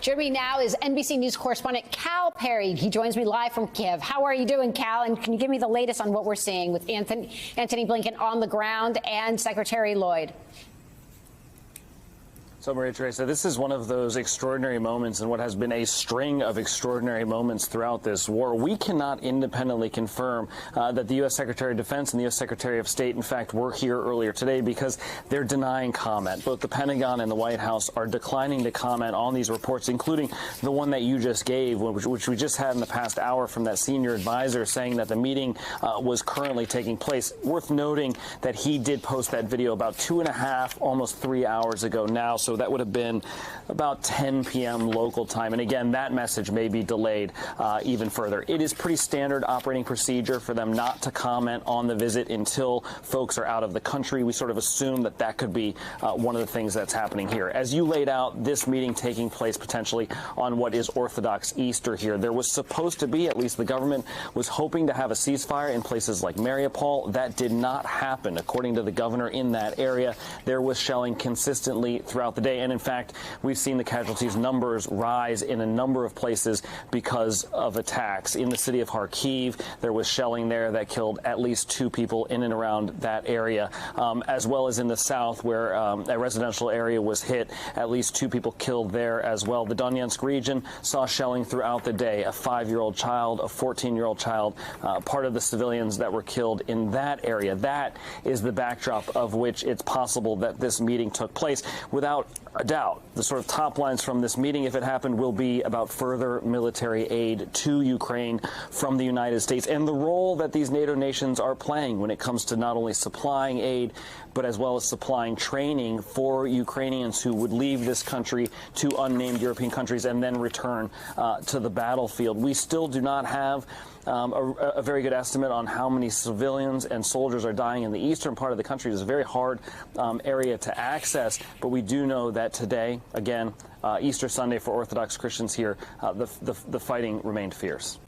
Joining me now is NBC News correspondent Cal Perry. He joins me live from Kiev. How are you doing, Cal? And can you give me the latest on what we're seeing with Antony Blinken on the ground and Secretary Lloyd? So, Maria Teresa, this is one of those extraordinary moments in what has been a string of extraordinary moments throughout this war. We cannot independently confirm that the U.S. Secretary of Defense and the U.S. Secretary of State, in fact, were here earlier today because they're denying comment. Both the Pentagon and the White House are declining to comment on these reports, including the one that you just gave, which we just had in the past hour from that senior advisor saying that the meeting was currently taking place. Worth noting that he did post that video about 2.5, almost 3 hours ago now. So that would have been about 10 p.m. local time. And again, that message may be delayed even further. It is pretty standard operating procedure for them not to comment on the visit until folks are out of the country. We sort of assume that that could be one of the things that's happening here. As you laid out, this meeting taking place potentially on what is Orthodox Easter here. There was supposed to be, at least the government was hoping to have a ceasefire in places like Mariupol. That did not happen. According to the governor in that area, there was shelling consistently throughout the day. And in fact, we've seen the casualties numbers rise in a number of places because of attacks. In the city of Kharkiv, there was shelling there that killed at least 2 people in and around that area, as well as in the south where a residential area was hit. At least 2 people killed there as well. The Donetsk region saw shelling throughout the day. A 5-year-old child, a 14-year-old child, part of the civilians that were killed in that area. That is the backdrop of which it's possible that this meeting took place. Without a doubt, the sort of top lines from this meeting, if it happened, will be about further military aid to Ukraine from the United States and the role that these NATO nations are playing when it comes to not only supplying aid, but as well as supplying training for Ukrainians who would leave this country to unnamed European countries and then return to the battlefield. We still do not have a very good estimate on how many civilians and soldiers are dying in the eastern part of the country. It's a very hard area to access, but we do know that today, again, Easter Sunday for Orthodox Christians here, the fighting remained fierce.